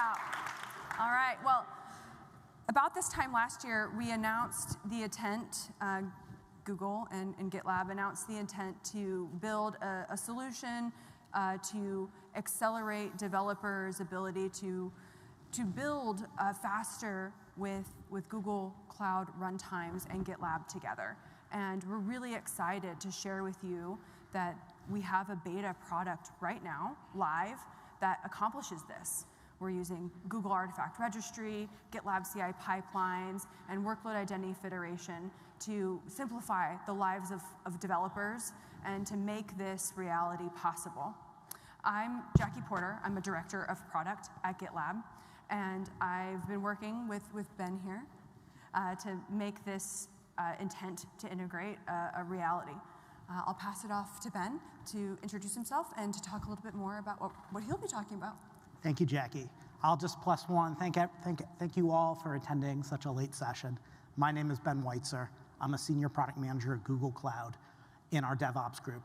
out. All right, well, about this time last year, we announced the intent, Google and GitLab announced the intent to build a solution to accelerate developers' ability to build faster with Google Cloud runtimes and GitLab together. And we're really excited to share with you that we have a beta product right now, live, that accomplishes this. We're using Google Artifact Registry, GitLab CI pipelines, and workload identity federation to simplify the lives of developers and to make this reality possible. I'm Jackie Porter. I'm a director of product at GitLab, and I've been working with Ben here to make this intent to integrate a reality. I'll pass it off to Ben to introduce himself and to talk a little bit more about what he'll be talking about. Thank you, Jackie. I'll just plus one. Thank you all for attending such a late session. My name is Ben Weitzer. I'm a senior product manager at Google Cloud in our DevOps group.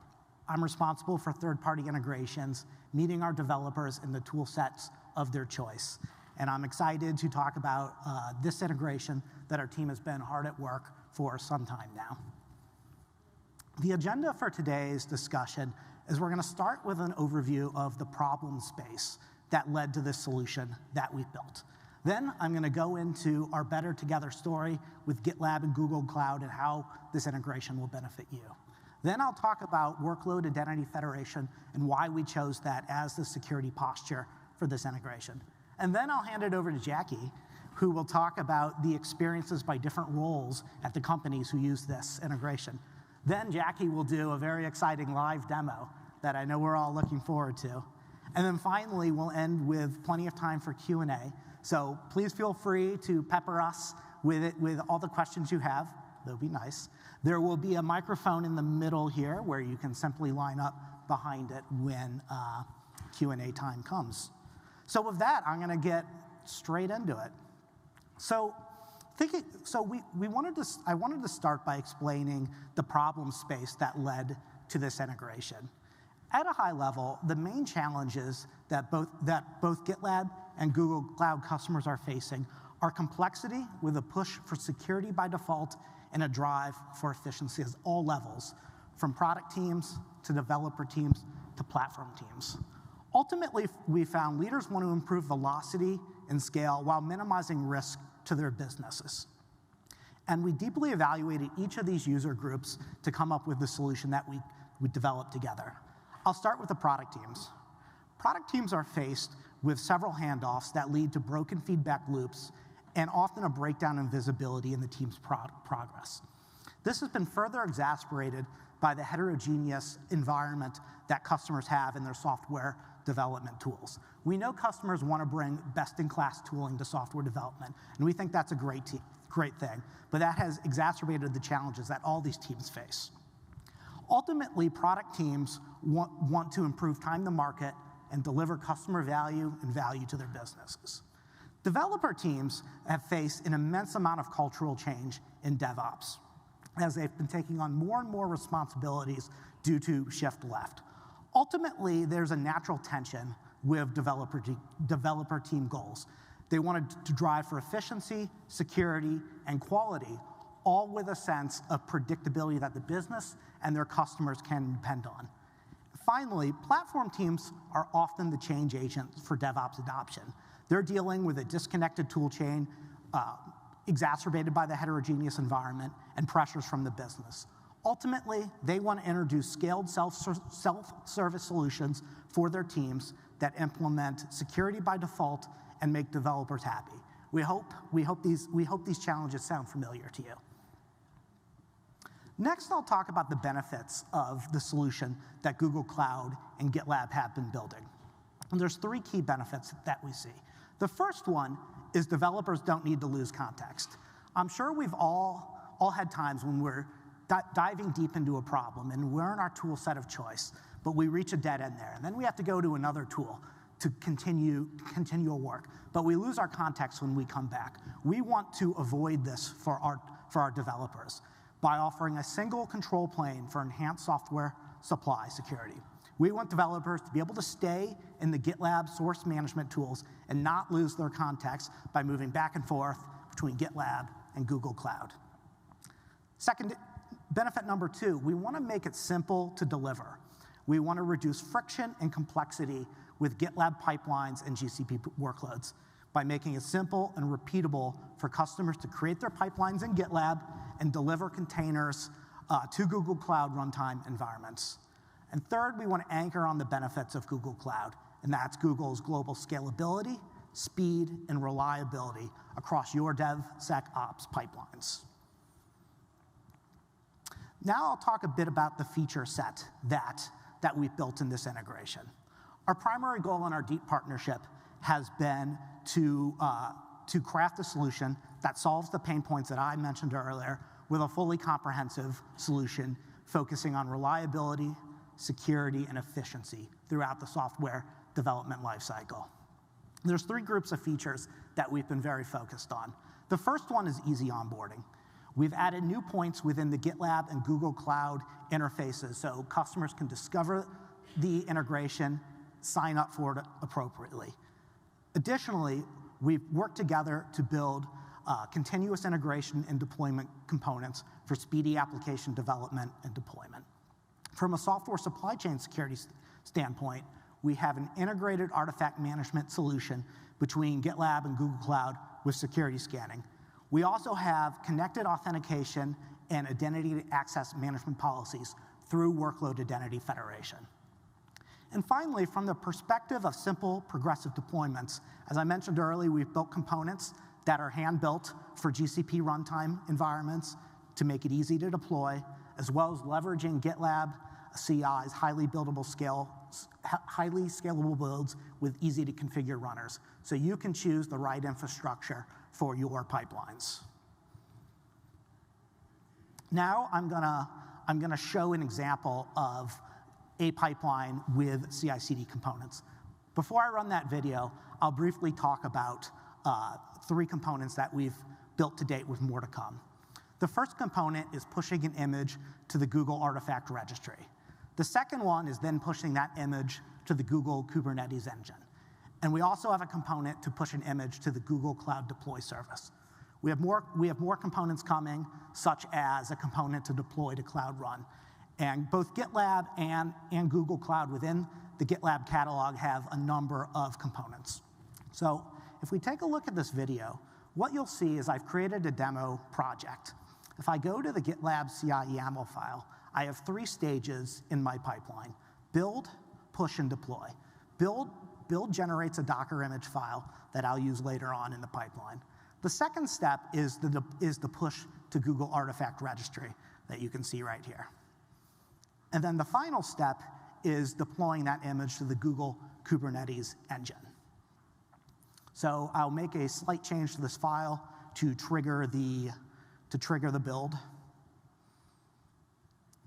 I'm responsible for third-party integrations, meeting our developers in the tool sets of their choice. And I'm excited to talk about this integration that our team has been hard at work for some time now. The agenda for today's discussion is we're going to start with an overview of the problem space that led to this solution that we've built. Then I'm going to go into our Better Together story with GitLab and Google Cloud and how this integration will benefit you. Then I'll talk about workload identity federation and why we chose that as the security posture for this integration. And then I'll hand it over to Jackie, who will talk about the experiences by different roles at the companies who use this integration. Then Jackie will do a very exciting live demo that I know we're all looking forward to. And then finally, we'll end with plenty of time for Q&A. So please feel free to pepper us with all the questions you have. That would be nice. There will be a microphone in the middle here where you can simply line up behind it when Q&A time comes. So with that, I'm going to get straight into it. I wanted to start by explaining the problem space that led to this integration. At a high level, the main challenges that both GitLab and Google Cloud customers are facing are complexity with a push for security by default and a drive for efficiency at all levels, from product teams to developer teams to platform teams. Ultimately, we found leaders want to improve velocity and scale while minimizing risk to their businesses. And we deeply evaluated each of these user groups to come up with the solution that we developed together. I'll start with the product teams. Product teams are faced with several handoffs that lead to broken feedback loops and often a breakdown in visibility in the team's progress. This has been further exacerbated by the heterogeneous environment that customers have in their software development tools. We know customers want to bring best-in-class tooling to software development, and we think that's a great thing, but that has exacerbated the challenges that all these teams face. Ultimately, product teams want to improve time to market and deliver customer value and value to their businesses. Developer teams have faced an immense amount of cultural change in DevOps, as they've been taking on more and more responsibilities due to shift left. Ultimately, there's a natural tension with developer team goals. They wanted to drive for efficiency, security, and quality, all with a sense of predictability that the business and their customers can depend on. Finally, platform teams are often the change agents for DevOps adoption. They're dealing with a disconnected tool chain, exacerbated by the heterogeneous environment and pressures from the business. Ultimately, they want to introduce scaled self-service solutions for their teams that implement security by default and make developers happy. We hope these challenges sound familiar to you. Next, I'll talk about the benefits of the solution that Google Cloud and GitLab have been building. And there's three key benefits that we see. The first one is developers don't need to lose context. I'm sure we've all had times when we're diving deep into a problem and we're in our tool set of choice, but we reach a dead end there. And then we have to go to another tool to continue a work. But we lose our context when we come back. We want to avoid this for our developers by offering a single control plane for enhanced software supply security. We want developers to be able to stay in the GitLab source management tools and not lose their context by moving back and forth between GitLab and Google Cloud. Second, benefit number 2, we want to make it simple to deliver. We want to reduce friction and complexity with GitLab pipelines and GCP workloads by making it simple and repeatable for customers to create their pipelines in GitLab and deliver containers to Google Cloud runtime environments. And third, we want to anchor on the benefits of Google Cloud, and that's Google's global scalability, speed, and reliability across your DevSecOps pipelines. Now I'll talk a bit about the feature set that we've built in this integration. Our primary goal in our deep partnership has been to craft a solution that solves the pain points that I mentioned earlier with a fully comprehensive solution focusing on reliability, security, and efficiency throughout the software development lifecycle. There's 3 groups of features that we've been very focused on. The first one is easy onboarding. We've added new points within the GitLab and Google Cloud interfaces so customers can discover the integration, sign up for it appropriately. Additionally, we've worked together to build continuous integration and deployment components for speedy application development and deployment. From a software supply chain security standpoint, we have an integrated artifact management solution between GitLab and Google Cloud with security scanning. We also have connected authentication and identity access management policies through Workload Identity Federation. And finally, from the perspective of simple progressive deployments, as I mentioned earlier, we've built components that are hand-built for GCP runtime environments to make it easy to deploy, as well as leveraging GitLab CI's highly scalable builds with easy-to-configure runners, so you can choose the right infrastructure for your pipelines. Now I'm gonna show an example of a pipeline with CI/CD components. Before I run that video, I'll briefly talk about 3 components that we've built to date with more to come. The first component is pushing an image to the Google Artifact Registry. The second one is then pushing that image to the Google Kubernetes engine. And we also have a component to push an image to the Google Cloud Deploy service. We have more components coming, such as a component to deploy to Cloud Run. And both GitLab and Google Cloud within the GitLab catalog have a number of components. So if we take a look at this video, what you'll see is I've created a demo project. If I go to the GitLab CI YAML file, I have 3 stages in my pipeline: build, push, and deploy. Build generates a Docker image file that I'll use later on in the pipeline. The second step is the push to Google Artifact Registry that you can see right here. And then the final step is deploying that image to the Google Kubernetes engine. So I'll make a slight change to this file to trigger the build.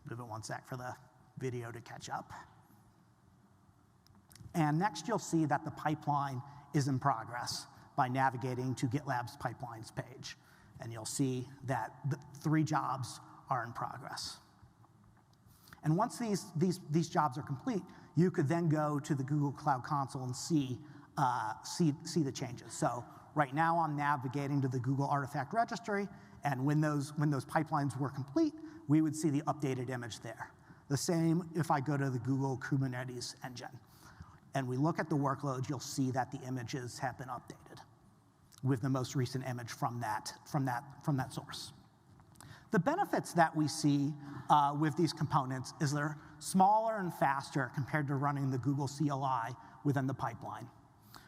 Give it 1 sec for the video to catch up. And next you'll see that the pipeline is in progress by navigating to GitLab's pipelines page. And you'll see that the 3 jobs are in progress. And once these jobs are complete, you could then go to the Google Cloud Console and see the changes. So right now I'm navigating to the Google Artifact Registry, and when those pipelines were complete, we would see the updated image there. The same if I go to the Google Kubernetes engine. And we look at the workloads, you'll see that the images have been updated with the most recent image from that source. The benefits that we see with these components is they're smaller and faster compared to running the Google CLI within the pipeline.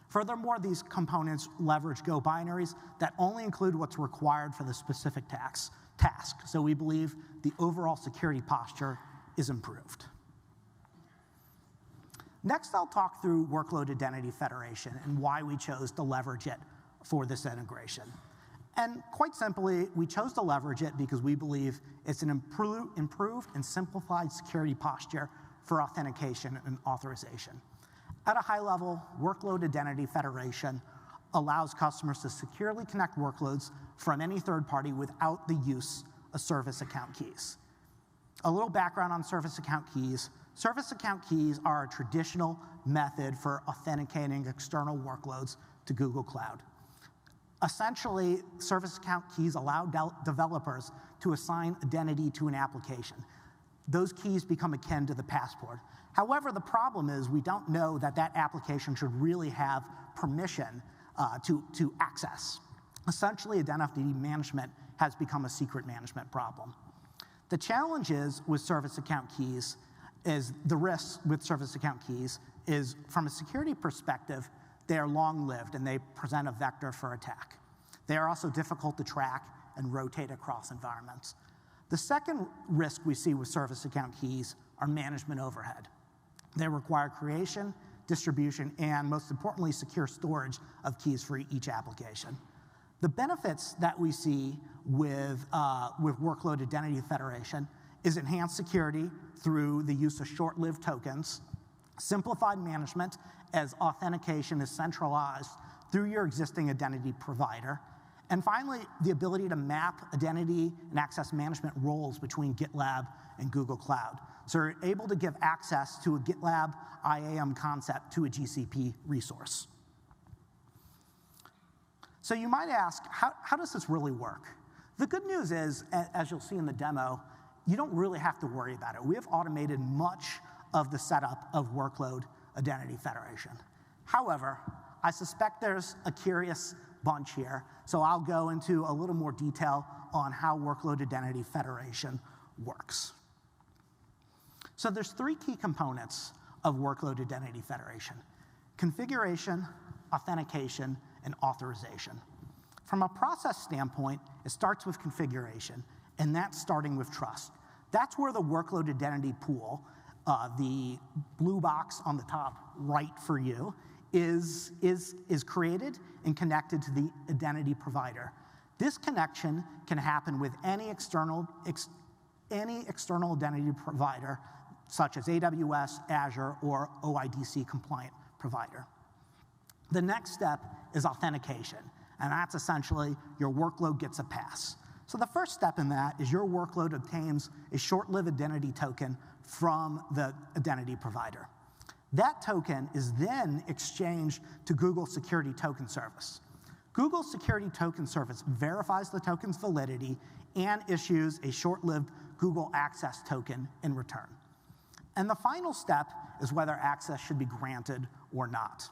Furthermore, these components leverage Go binaries that only include what's required for the specific task. So we believe the overall security posture is improved. Next, I'll talk through Workload Identity Federation and why we chose to leverage it for this integration. And quite simply, we chose to leverage it because we believe it's an improved and simplified security posture for authentication and authorization. At a high level, Workload Identity Federation allows customers to securely connect workloads from any third party without the use of service account keys. A little background on service account keys. Service account keys are a traditional method for authenticating external workloads to Google Cloud. Essentially, service account keys allow developers to assign identity to an application. Those keys become akin to the passport. However, the problem is we don't know that that application should really have permission to access. Essentially, identity management has become a secret management problem. The challenges with service account keys is the risks with service account keys is, from a security perspective, they are long-lived and they present a vector for attack. They are also difficult to track and rotate across environments. The second risk we see with service account keys are management overhead. They require creation, distribution, and most importantly, secure storage of keys for each application. The benefits that we see with workload identity federation is enhanced security through the use of short-lived tokens, simplified management as authentication is centralized through your existing identity provider, and finally, the ability to map identity and access management roles between GitLab and Google Cloud. So you're able to give access to a GitLab IAM concept to a GCP resource. So you might ask, how does this really work? The good news is, as you'll see in the demo, you don't really have to worry about it. We have automated much of the setup of workload identity federation. However, I suspect there's a curious bunch here, so I'll go into a little more detail on how workload identity federation works. So there's three key components of workload identity federation: configuration, authentication, and authorization. From a process standpoint, it starts with configuration, and that's starting with trust. That's where the workload identity pool, the blue box on the top right for you, is created and connected to the identity provider. This connection can happen with any external identity provider, such as AWS, Azure, or OIDC compliant provider. The next step is authentication, and that's essentially your workload gets a pass. So the first step in that is your workload obtains a short-lived identity token from the identity provider. That token is then exchanged to Google's Security Token Service. Google's Security Token Service verifies the token's validity and issues a short-lived Google Access token in return. And the final step is whether access should be granted or not.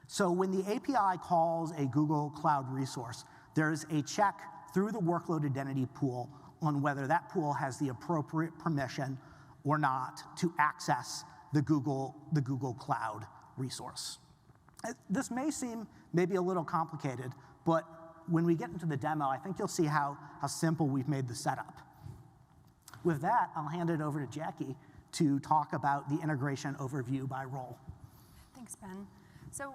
So when the API calls a Google Cloud resource, there's a check through the workload identity pool on whether that pool has the appropriate permission or not to access the Google Cloud resource. This may seem maybe a little complicated, but when we get into the demo, I think you'll see how simple we've made the setup. With that, I'll hand it over to Jackie to talk about the integration overview by role. Thanks, Ben. So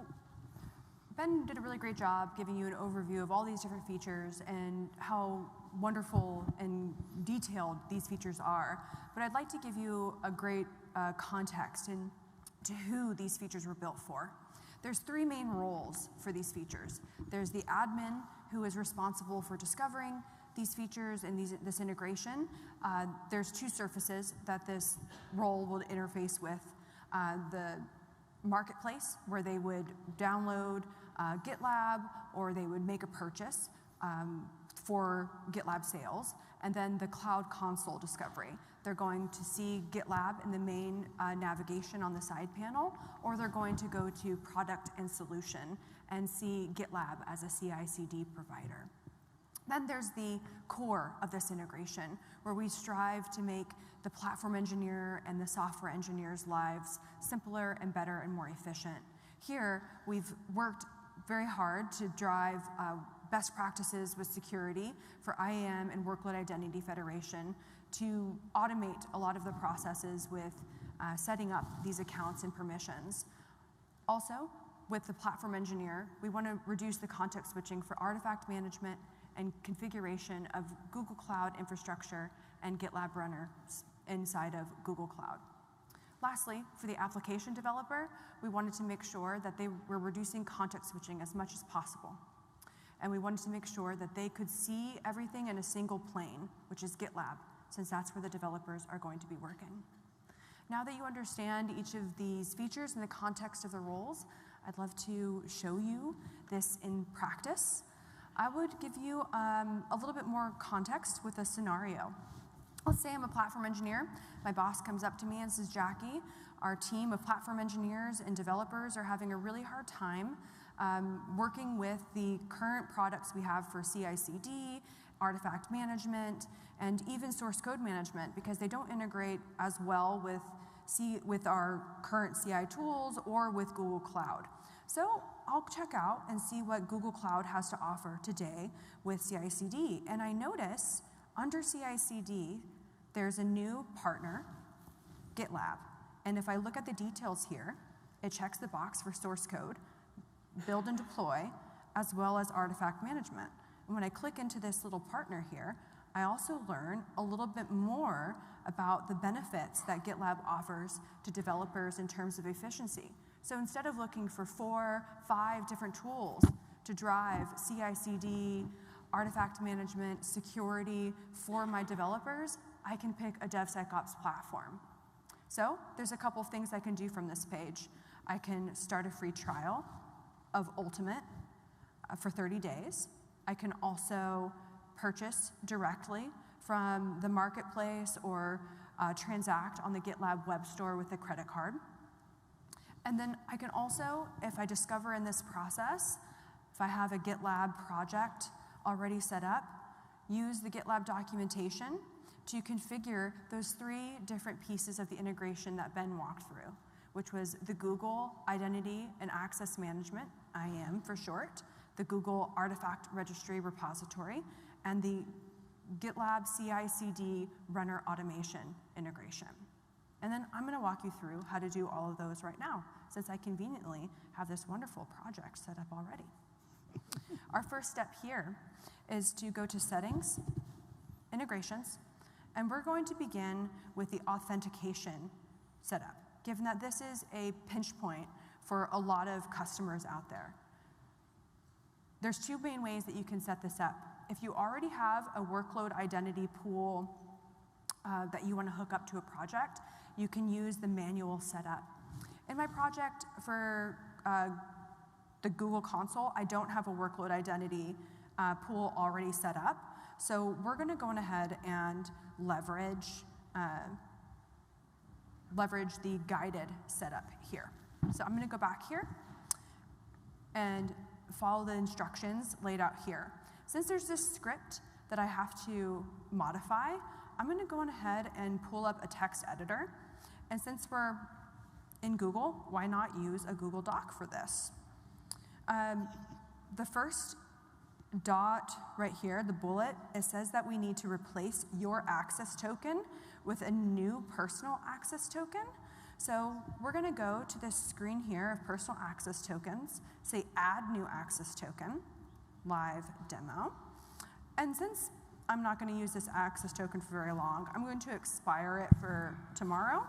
Ben did a really great job giving you an overview of all these different features and how wonderful and detailed these features are. But I'd like to give you a great context into who these features were built for. There's three main roles for these features. There's the admin, who is responsible for discovering these features and this integration. There's two surfaces that this role will interface with. The marketplace, where they would download GitLab, or they would make a purchase for GitLab sales, and then the Cloud Console discovery. They're going to see GitLab in the main navigation on the side panel, or they're going to go to Product and Solution and see GitLab as a CI/CD provider. Then there's the core of this integration, where we strive to make the platform engineer and the software engineers' lives simpler and better and more efficient. Here, we've worked very hard to drive best practices with security for IAM and workload identity federation to automate a lot of the processes with setting up these accounts and permissions. Also, with the platform engineer, we want to reduce the context switching for artifact management and configuration of Google Cloud infrastructure and GitLab runners inside of Google Cloud. Lastly, for the application developer, we wanted to make sure that they were reducing context switching as much as possible. And we wanted to make sure that they could see everything in a single plane, which is GitLab, since that's where the developers are going to be working. Now that you understand each of these features in the context of the roles, I'd love to show you this in practice. I would give you a little bit more context with a scenario. Let's say I'm a platform engineer. My boss comes up to me and says, Jackie, our team of platform engineers and developers are having a really hard time working with the current products we have for CI/CD, artifact management, and even source code management because they don't integrate as well with our current CI tools or with Google Cloud. So I'll check out and see what Google Cloud has to offer today with CI/CD. And I notice under CI/CD, there's a new partner, GitLab. And if I look at the details here, it checks the box for source code, build and deploy, as well as artifact management. And when I click into this little partner here, I also learn a little bit more about the benefits that GitLab offers to developers in terms of efficiency. So instead of looking for 4, 5 different tools to drive CI/CD, artifact management, security for my developers, I can pick a DevSecOps platform. So there's a couple of things I can do from this page. I can start a free trial of Ultimate for 30 days. I can also purchase directly from the marketplace or transact on the GitLab web store with a credit card. And then I can also, if I discover in this process, if I have a GitLab project already set up, use the GitLab documentation to configure those 3 different pieces of the integration that Ben walked through, which was the Google Identity and Access Management, IAM for short, the Google Artifact Registry Repository, and the GitLab CI/CD runner automation integration. And then I'm going to walk you through how to do all of those right now, since I conveniently have this wonderful project set up already. Our first step here is to go to Settings, Integrations, and we're going to begin with the authentication setup, given that this is a pinch point for a lot of customers out there. There's 2 main ways that you can set this up. If you already have a workload identity pool that you want to hook up to a project, you can use the manual setup. In my project for the Google console, I don't have a workload identity pool already set up. So we're going to go ahead and leverage the guided setup here. So I'm going to go back here and follow the instructions laid out here. Since there's this script that I have to modify, I'm going to go ahead and pull up a text editor. And since we're in Google, why not use a Google Doc for this? The first dot right here, the bullet, it says that we need to replace your access token with a new personal access token. So we're going to go to this screen here of personal access tokens, say add new access token, live demo. And since I'm not going to use this access token for very long, I'm going to expire it for tomorrow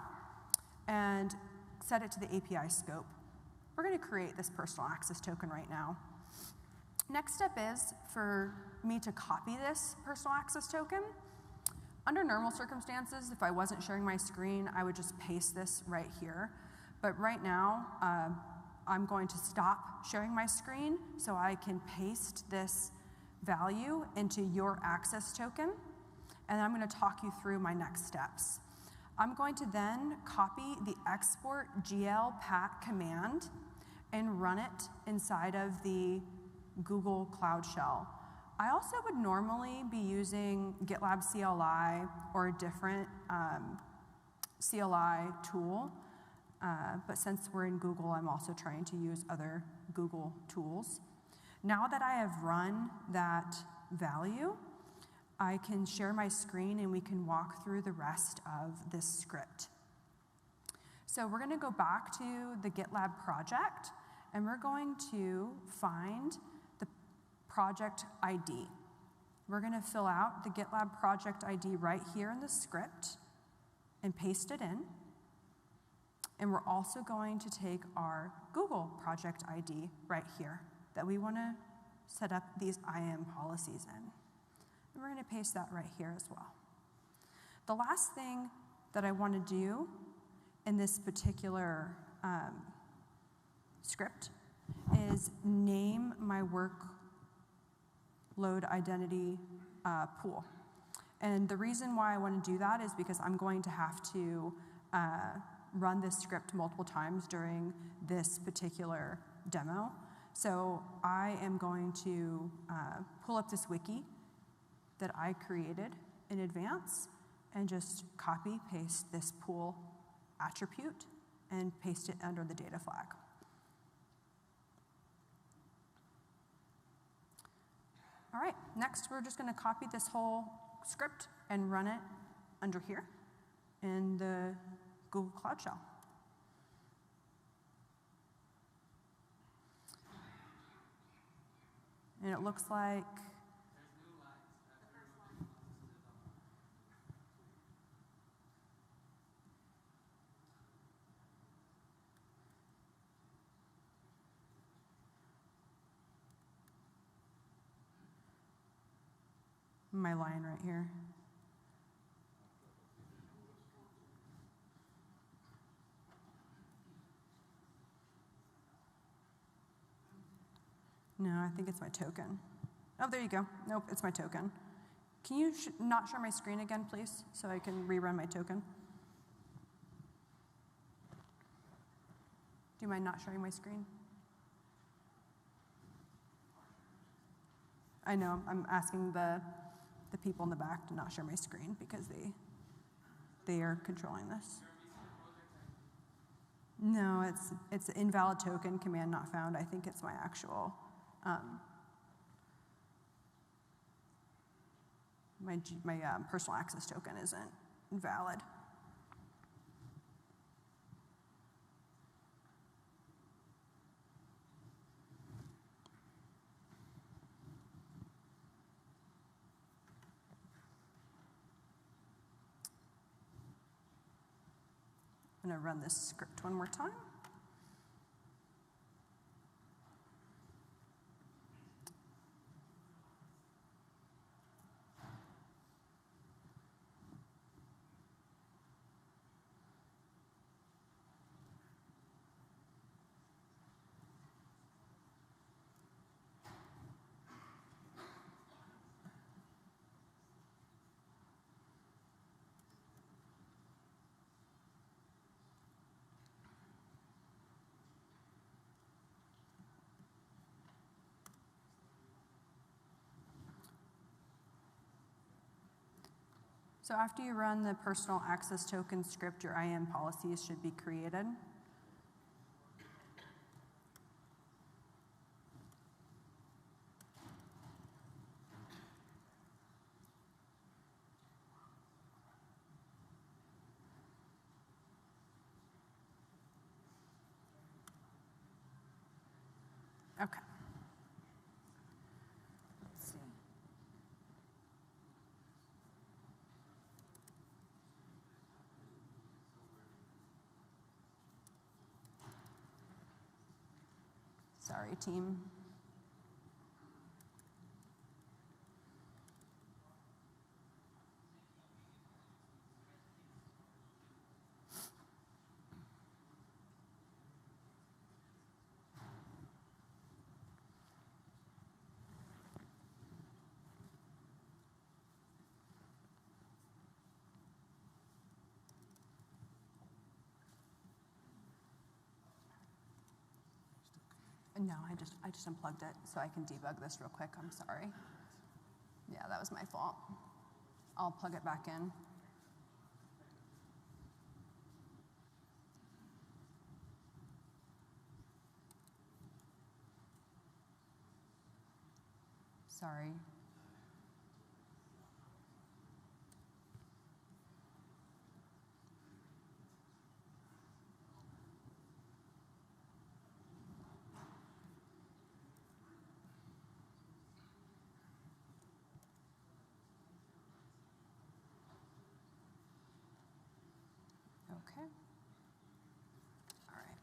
and set it to the API scope. We're going to create this personal access token right now. Next step is for me to copy this personal access token. Under normal circumstances, if I wasn't sharing my screen, I would just paste this right here. But right now, I'm going to stop sharing my screen so I can paste this value into your access token. And I'm going to talk you through my next steps. I'm going to then copy the export glpat command and run it inside of the Google Cloud Shell. I also would normally be using GitLab CLI or a different CLI tool, but since we're in Google, I'm also trying to use other Google tools. Now that I have run that value, I can share my screen and we can walk through the rest of this script. So we're going to go back to the GitLab project, and we're going to find the project ID. We're going to fill out the GitLab project ID right here in the script and paste it in. And we're also going to take our Google project ID right here that we want to set up these IAM policies in. And we're going to paste that right here as well. The last thing that I want to do in this particular script is name my workload identity pool. And the reason why I want to do that is because I'm going to have to run this script multiple times during this particular demo. So I am going to pull up this wiki that I created in advance and just copy, paste this pool attribute and paste it under the data flag. All right, next we're just going to copy this whole script and run it under here in the Google Cloud shell. And it looks like my line right here. No, I think it's my token. Oh, there you go. Nope, it's my token. Can you not share my screen again, please, so I can rerun my token? Do you mind not sharing my screen? I know, I'm asking the people in the back to not share my screen because they are controlling this. No, it's invalid token, command not found. I think it's my actual, my personal access token isn't valid. I'm going to run this script one more time. So after you run the personal access token script, your IAM policies should be created. Okay. Let's see. Sorry, team. No, I just unplugged it so I can debug this real quick. I'm sorry. Yeah, that was my fault. I'll plug it back in. Sorry. Okay. All right.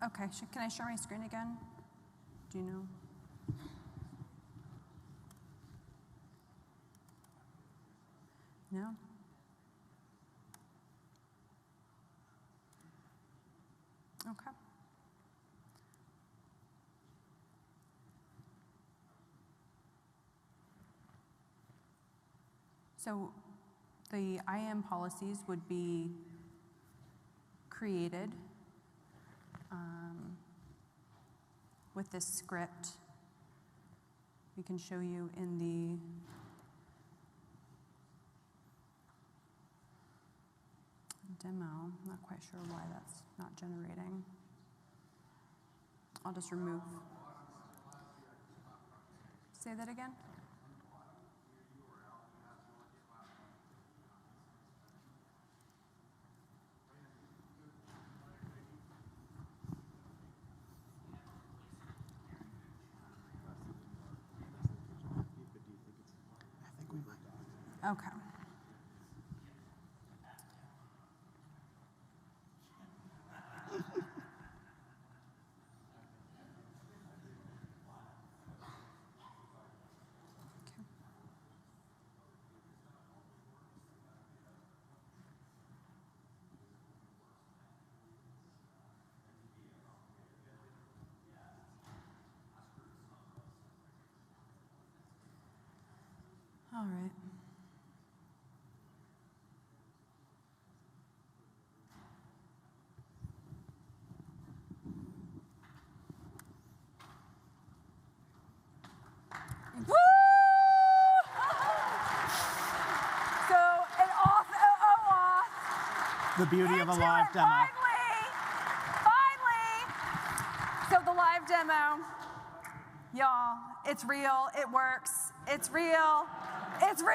Okay, can I share my screen again? Do you know? No? Okay. So the IAM policies would be created with this script. We can show you in the demo. I'm not quite sure why that's not generating. I'll just remove. Say that again? Okay. All right. Woo! So an off The beauty of a live demo. Finally! So the live demo, y'all, it's real, it works. It's real, it works.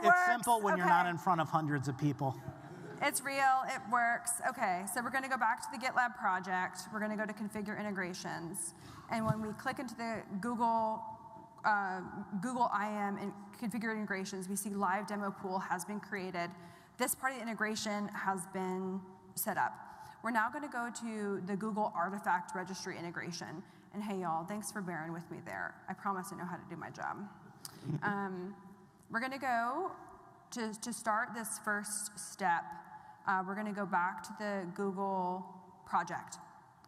It's simple when you're not in front of hundreds of people. It's real, it works. Okay, so we're gonna go back to the GitLab project. We're gonna go to configure integrations. And when we click into the Google IAM and configure integrations, we see live demo pool has been created. This part of the integration has been set up. We're now gonna go to the Google Artifact Registry integration. And hey y'all, thanks for bearing with me there. I promise I know how to do my job. We're gonna go to start this first step. We're gonna go back to the Google project.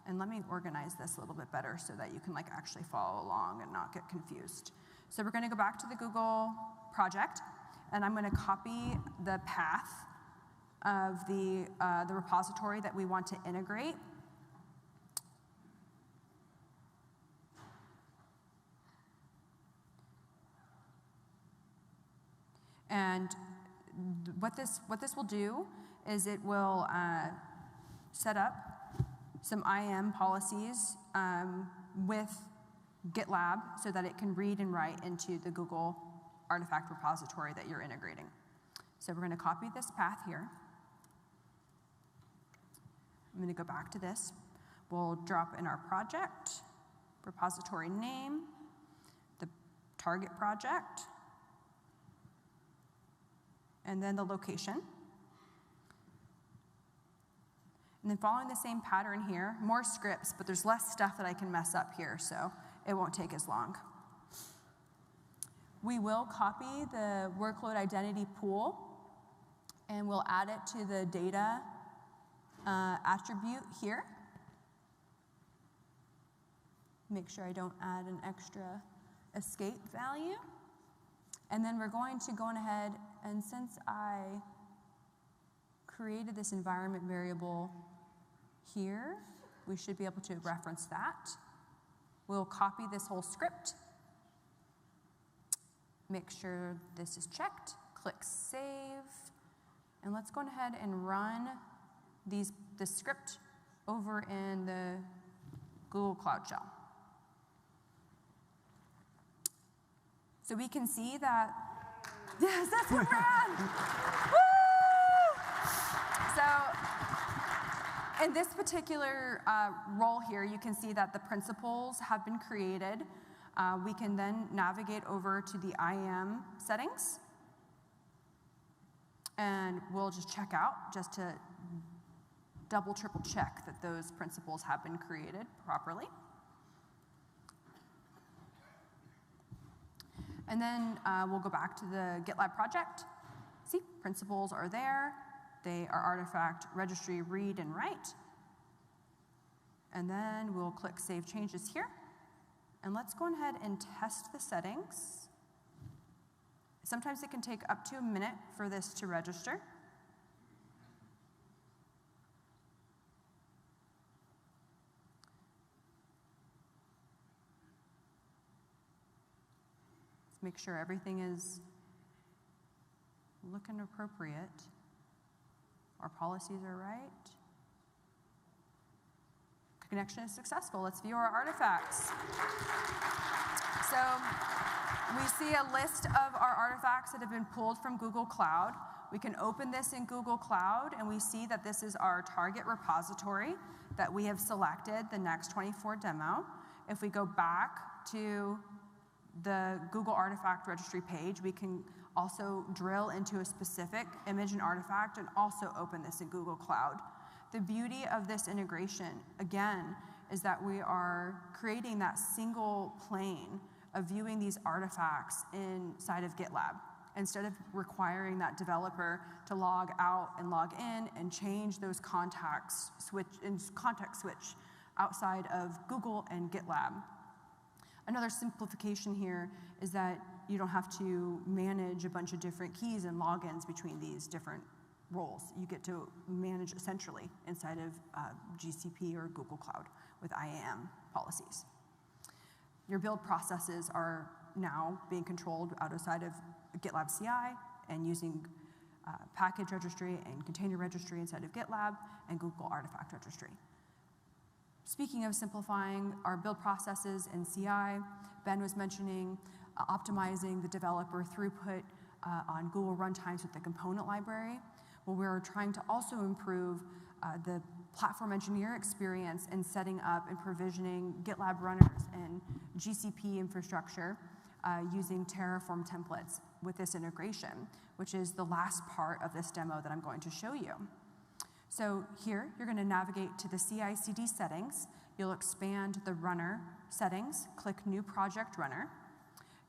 And let me organize this a little bit better so that you can actually follow along and not get confused. So we're gonna go back to the Google project, and I'm gonna copy the path of the repository that we want to integrate. And what this will do is it will set up some IAM policies with GitLab so that it can read and write into the Google artifact repository that you're integrating. So we're going to copy this path here. I'm going to go back to this. We'll drop in our project, repository name, the target project, and then the location. And then following the same pattern here, more scripts, but there's less stuff that I can mess up here, so it won't take as long. We will copy the workload identity pool, and we'll add it to the data attribute here. Make sure I don't add an extra escape value. And then we're going to go on ahead, and since I created this environment variable here, we should be able to reference that. We'll copy this whole script. Make sure this is checked. Click Save. And let's go ahead and run the script over in the Google Cloud Shell. So we can see that, yes, that's what we're on. Woo! So in this particular role here, you can see that the principles have been created. We can then navigate over to the IAM settings. And we'll just check out just to double, triple check that those principals have been created properly. And then we'll go back to the GitLab project. See, principals are there. They are artifact, registry, read, and write. And then we'll click Save Changes here. And let's go ahead and test the settings. Sometimes it can take up to a minute for this to register. Let's make sure everything is looking appropriate. Our policies are right. Connection is successful. Let's view our artifacts. So we see a list of our artifacts that have been pulled from Google Cloud. We can open this in Google Cloud, and we see that this is our target repository that we have selected, the Next 24 demo. If we go back to the Google Artifact Registry page, we can also drill into a specific image and artifact and also open this in Google Cloud. The beauty of this integration, again, is that we are creating that single plane of viewing these artifacts inside of GitLab, instead of requiring that developer to log out and log in and change those context switch outside of Google and GitLab. Another simplification here is that you don't have to manage a bunch of different keys and logins between these different roles. You get to manage centrally inside of GCP or Google Cloud with IAM policies. Your build processes are now being controlled outside of GitLab CI and using package registry and container registry inside of GitLab and Google Artifact Registry. Speaking of simplifying our build processes in CI, Ben was mentioning optimizing the developer throughput on Google runtimes with the component library. Well, we're trying to also improve the platform engineer experience in setting up and provisioning GitLab runners and GCP infrastructure using Terraform templates with this integration, which is the last part of this demo that I'm going to show you. So here, you're going to navigate to the CI/CD settings. You'll expand the runner settings, click New Project Runner.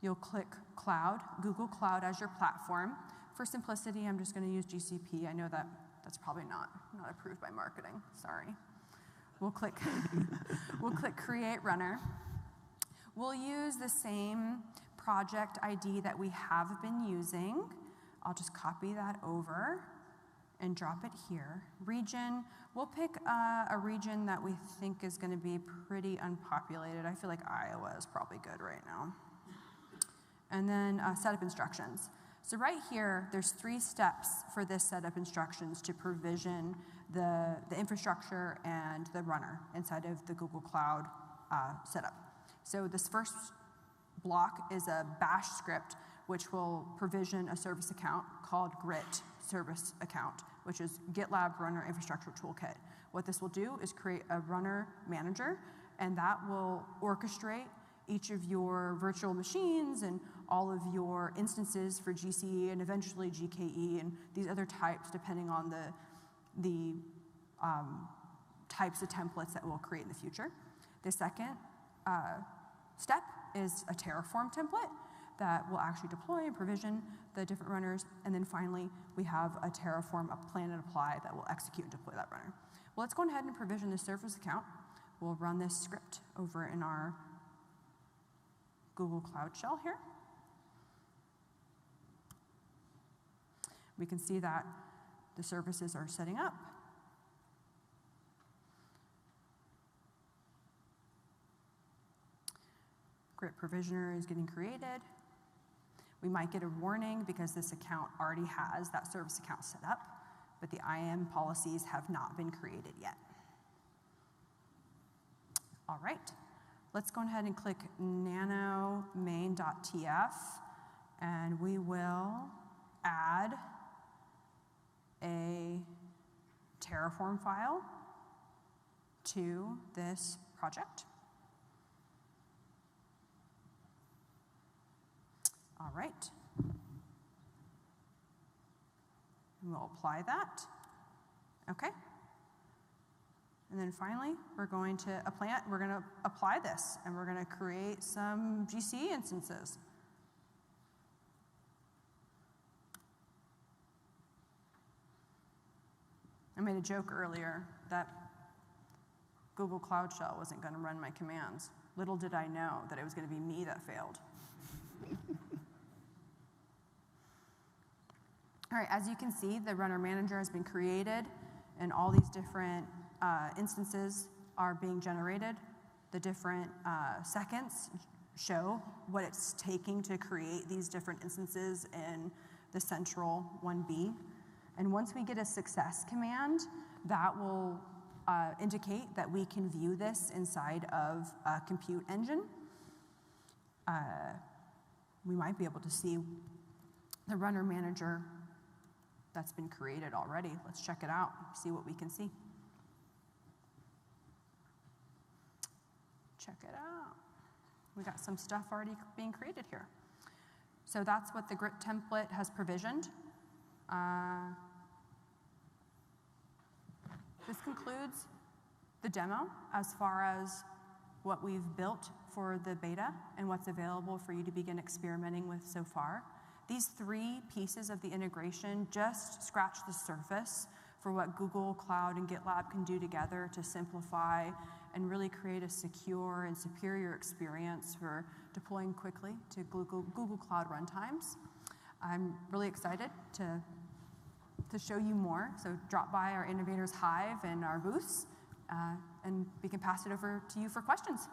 You'll click Cloud, Google Cloud as your platform. For simplicity, I'm just going to use GCP. I know that that's probably not approved by marketing. Sorry. We'll click, we'll click Create Runner. We'll use the same project ID that we have been using. I'll just copy that over and drop it here. Region, we'll pick a region that we think is going to be pretty unpopulated. I feel like Iowa is probably good right now. And then setup instructions. So right here, there's 3 steps for this setup instructions to provision the infrastructure and the runner inside of the Google Cloud setup. So this first block is a bash script which will provision a service account called Grit service account, which is GitLab Runner Infrastructure Toolkit. What this will do is create a runner manager, and that will orchestrate each of your virtual machines and all of your instances for GCE and eventually GKE and these other types, depending on the types of templates that we'll create in the future. The second step is a Terraform template that will actually deploy and provision the different runners. And then finally, we have a Terraform, a plan and apply that will execute and deploy that runner. Well, let's go ahead and provision the service account. We'll run this script over in our Google Cloud shell here. We can see that the services are setting up. Grit provisioner is getting created. We might get a warning because this account already has that service account set up, but the IAM policies have not been created yet. All right, let's go ahead and click nano main.tf, and we will add a Terraform file to this project. All right. And we'll apply that. Okay. And then finally, we're going to apply this, and we're going to create some GC instances. I made a joke earlier that Google Cloud Shell wasn't going to run my commands. Little did I know that it was going to be me that failed. All right, as you can see, the runner manager has been created, and all these different instances are being generated. The different seconds show what it's taking to create these different instances in the central 1B. And once we get a success command, that will indicate that we can view this inside of a compute engine. We might be able to see the runner manager that's been created already. Let's check it out, see what we can see. Check it out. We got some stuff already being created here. So that's what the Grit template has provisioned. This concludes the demo as far as what we've built for the beta and what's available for you to begin experimenting with so far. These 3 pieces of the integration just scratch the surface for what Google Cloud and GitLab can do together to simplify and really create a secure and superior experience for deploying quickly to Google Cloud runtimes. I'm really excited to show you more, so drop by our Innovators Hive and our booths, and we can pass it over to you for questions.